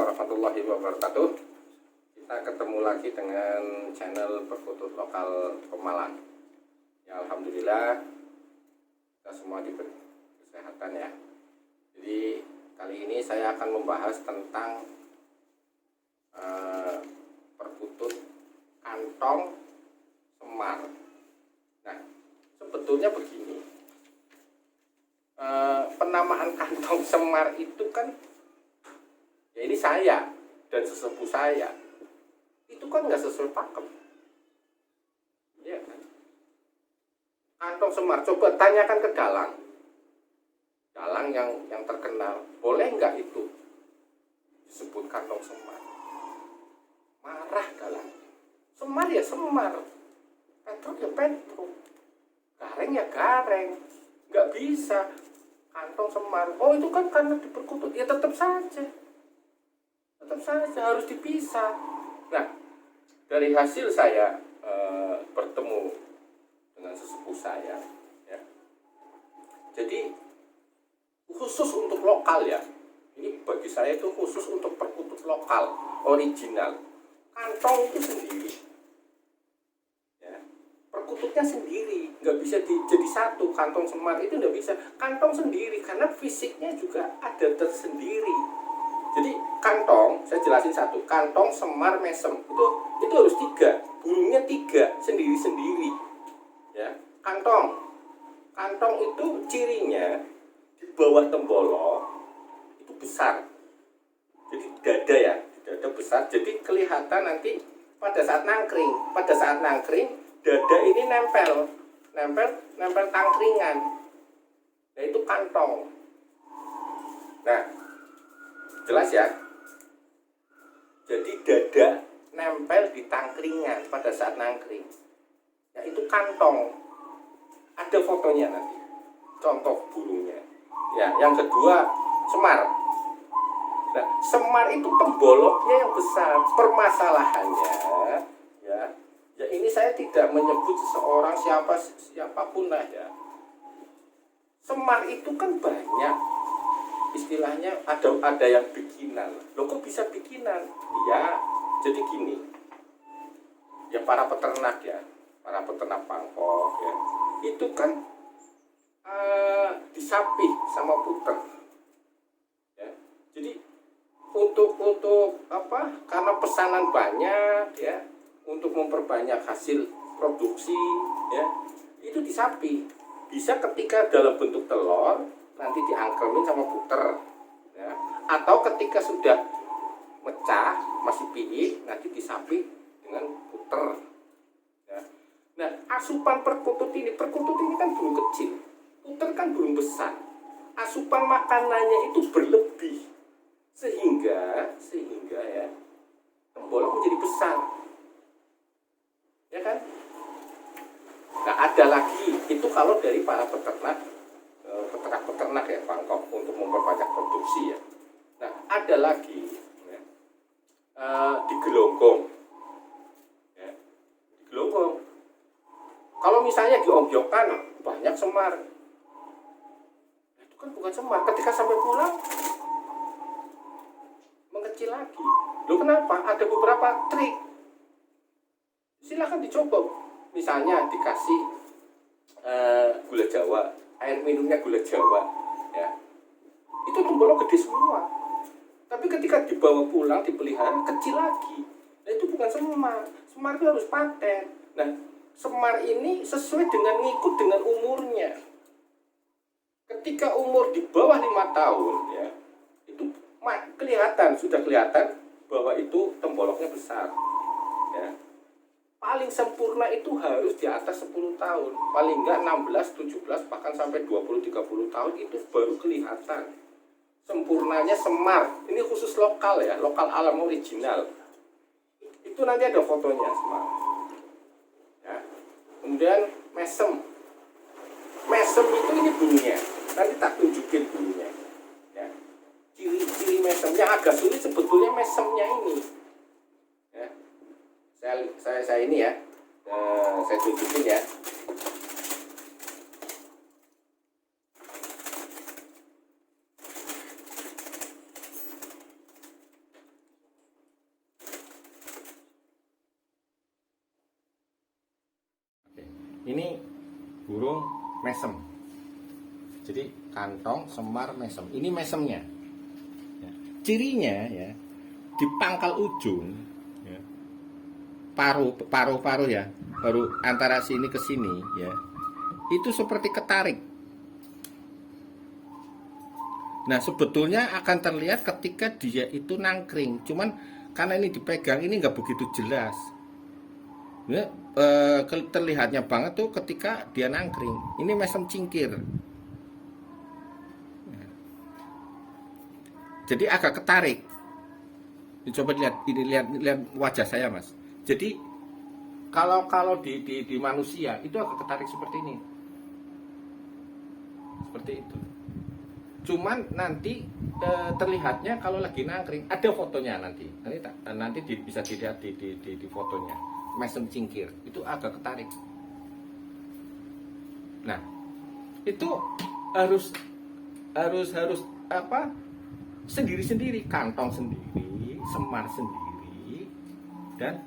warahmatullahi wabarakatuh. Kita ketemu lagi dengan channel Perkutut Lokal Pemalang. Ya, alhamdulillah kita semua diberi kesehatan ya. Jadi kali ini saya akan membahas tentang perkutut kantong semar. Nah, sebetulnya begini, penamaan kantong semar itu kan ya ini saya dan sesepuh saya itu kan nggak sesuai pakem, ya kan? Kantong semar, coba tanyakan ke dalang yang terkenal, boleh nggak itu disebut kantong semar? Marah dalang. Semar ya semar, petruk ya petruk, gareng ya gareng, nggak bisa kantong semar. Oh itu kan karena diperkutut, ya tetap saja harus dipisah. Nah, dari hasil saya bertemu dengan sesepuh saya ya, jadi khusus untuk lokal ya, ini bagi saya itu khusus untuk perkutut lokal original, kantong itu sendiri ya, perkututnya sendiri, nggak bisa jadi satu. Kantong semar itu nggak bisa, kantong sendiri, karena fisiknya juga ada tersendiri. Jadi kantong, saya jelasin satu, kantong semar mesem itu harus 3, burungnya 3 sendiri-sendiri ya. Kantong itu cirinya di bawah tembolok itu besar, jadi dada ya, dada besar, jadi kelihatan nanti pada saat nangkring dada ini nempel tangkringan. Nah itu kantong. Nah jelas ya, jadi dada nempel di tangkringan pada saat nangkring, ya itu kantong. Ada fotonya nanti, contoh burungnya ya. Yang kedua semar. Nah semar itu temboloknya yang besar. Permasalahannya ya ini saya tidak menyebut seseorang siapapun lah ya. Semar itu kan banyak, istilahnya ada yang bikinan. Loh kok bisa bikinan? Ya jadi gini ya, para peternak pangkok ya, itu kan disapih sama puter ya. Jadi untuk apa, karena pesanan banyak ya, untuk memperbanyak hasil produksi ya, itu disapih. Bisa ketika dalam bentuk telur nanti diangkremin sama puter ya, atau ketika sudah mecah masih piih nanti disapih dengan puter ya. Nah asupan perkutut ini kan burung kecil, puter kan burung besar, asupan makanannya itu berlebih sehingga ya tembolok menjadi besar ya kan. Nah ada lagi itu kalau dari para peternak ya pangkok untuk memperbanyak produksi ya. Nah ada lagi ya, di gelonggong ya, di gelonggong kalau misalnya di objokkan banyak semar, itu kan bukan semar. Ketika sampai pulang mengecil lagi. Loh kenapa? Ada beberapa trik, silahkan dicoba. Misalnya dikasih gula Jawa, air minumnya gula Jawa ya, itu tembolok gede semua. Tapi ketika dibawa pulang dipelihara kecil lagi. Nah itu bukan semar. Semar itu harus paten. Nah semar ini sesuai dengan ngikut dengan umurnya. Ketika umur di bawah 5 tahun ya, itu sudah kelihatan bahwa itu temboloknya besar ya. Paling sempurna itu harus di atas 10 tahun, paling enggak 16, 17, bahkan sampai 20-30 tahun itu baru kelihatan sempurnanya semar. Ini khusus lokal ya, lokal alam original. Itu nanti ada fotonya semar ya. Kemudian mesem itu ini burungnya, nanti tak tunjukin burungnya ya. Ciri-ciri mesem yang agak sulit sebetulnya mesemnya ini ya. Saya ini ya, saya tunjukin ya. Ini burung mesem. Jadi kantong, semar, mesem. Ini mesemnya. Ya. Cirinya ya di pangkal ujung, ya, paruh ya, baru antara sini ke sini ya, itu seperti ketarik. Nah sebetulnya akan terlihat ketika dia itu nangkring, cuman karena ini dipegang ini nggak begitu jelas. Ya, terlihatnya banget tuh ketika dia nangkring. Ini mesem cingkir. Jadi agak ketarik. Coba lihat ini, lihat wajah saya mas. Jadi kalau di manusia itu agak ketarik seperti ini, seperti itu. Cuman nanti terlihatnya kalau lagi nangkring, ada fotonya nanti bisa dilihat di fotonya. Mesem cingkir itu agak ketarik. Nah itu harus apa? Sendiri-sendiri, kantong sendiri, semar sendiri, dan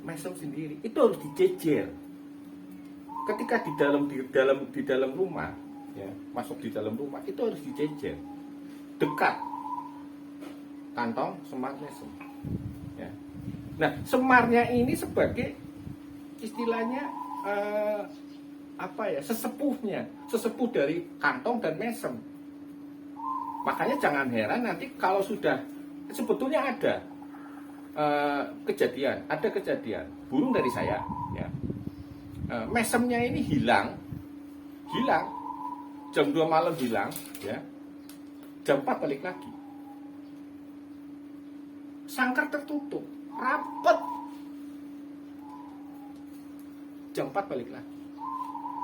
mesem sendiri. Itu harus dijejer. Ketika di dalam rumah, ya, masuk di dalam rumah itu harus dijejer, dekat kantong, semar, mesem. Ya. Nah, semarnya ini sebagai istilahnya sesepuh dari kantong dan mesem. Makanya jangan heran nanti kalau sudah, sebetulnya ada kejadian burung dari saya ya, mesemnya ini hilang jam 2 malam hilang ya, jam 4 balik lagi, sangkar tertutup rapet, jam 4 balik lagi,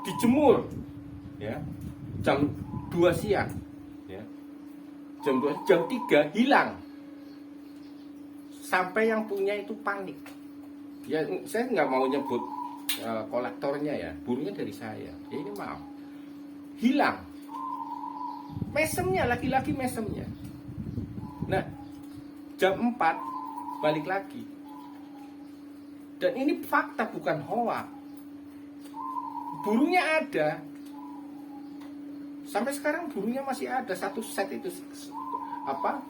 dijemur ya, jam 2 siang ya, jam 3 hilang, sampai yang punya itu panik ya. Saya nggak mau nyebut kolektornya ya, burungnya dari saya ya, ini maaf, hilang mesemnya, laki-laki mesemnya. Nah jam 4 balik lagi, dan ini fakta bukan hoak, burungnya ada sampai sekarang, burungnya masih ada satu set itu apa,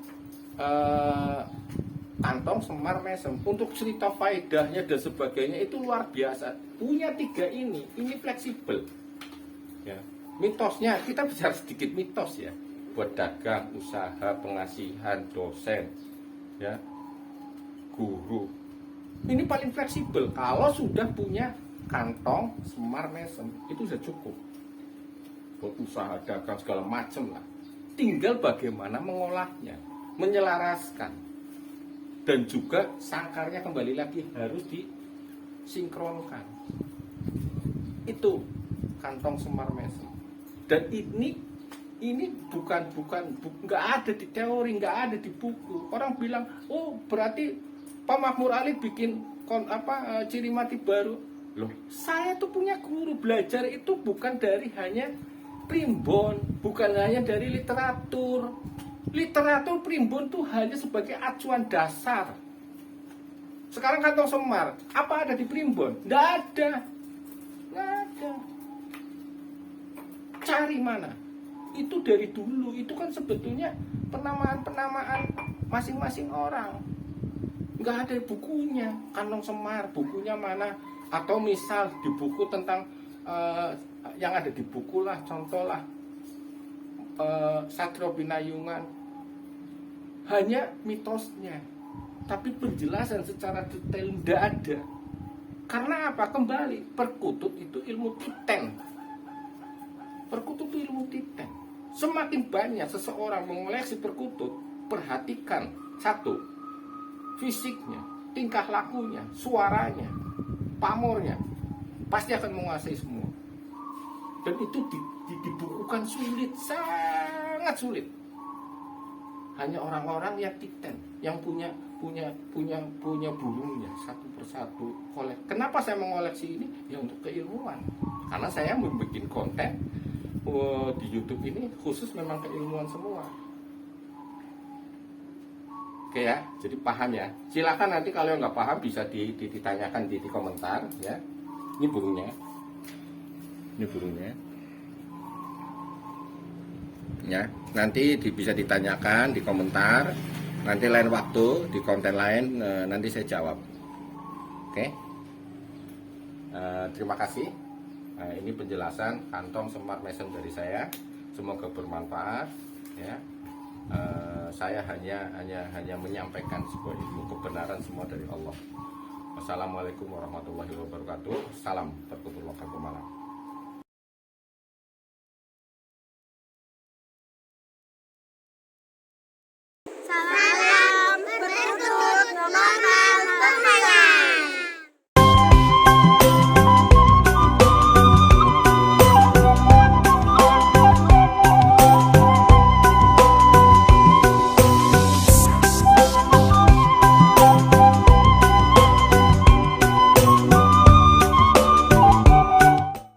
kantong, semar, mesem. Untuk cerita faedahnya dan sebagainya itu luar biasa. Punya 3 ini fleksibel ya. Mitosnya kita bicara sedikit mitos ya, buat dagang, usaha, pengasihan, dosen ya, guru, ini paling fleksibel. Kalau sudah punya kantong, semar, mesem, itu sudah cukup buat usaha, dagang, segala macam lah. Tinggal bagaimana mengolahnya, menyelaraskan, dan juga sangkarnya kembali lagi harus disinkronkan. Itu kantong, semar, mesem. Dan ini bukan nggak ada di teori, nggak ada di buku. Orang bilang, oh berarti Pak Makmur Ali bikin ciri mati baru. Loh, saya tuh punya guru, belajar itu bukan dari hanya primbon, bukan hanya dari literatur. Literatur primbon tuh hanya sebagai acuan dasar. Sekarang kantong semar, apa ada di primbon? Nggak ada. Cari mana? Itu dari dulu, itu kan sebetulnya penamaan masing-masing orang. Nggak ada bukunya, kantong semar, bukunya mana? Atau misal di buku tentang yang ada di buku lah, contoh lah Satrio Pinayungan, hanya mitosnya, tapi penjelasan secara detail tidak ada. Karena apa? Kembali, perkutut itu ilmu titen. Perkutut itu ilmu titen. Semakin banyak seseorang mengoleksi perkutut, perhatikan satu, fisiknya, tingkah lakunya, suaranya, pamornya, pasti akan menguasai semua. Dan itu dibukukan sulit, sangat sulit. Hanya orang-orang yang titen, yang punya burungnya satu persatu. Kenapa saya mengoleksi ini? Ya untuk keilmuan. Karena saya membuat konten di YouTube ini khusus memang keilmuan semua. Oke ya, jadi paham ya. Silakan nanti kalau nggak paham bisa ditanyakan di komentar ya. Ini burungnya. Ini burungnya. Ya, nanti bisa ditanyakan di komentar. Nanti lain waktu di konten lain nanti saya jawab. Oke. Terima kasih. Ini penjelasan kantong Smart Mason dari saya. Semoga bermanfaat. Ya. Saya hanya menyampaikan sebuah ilmu kebenaran semua dari Allah. Wassalamualaikum warahmatullahi wabarakatuh. Salam terkumpul waktu malam.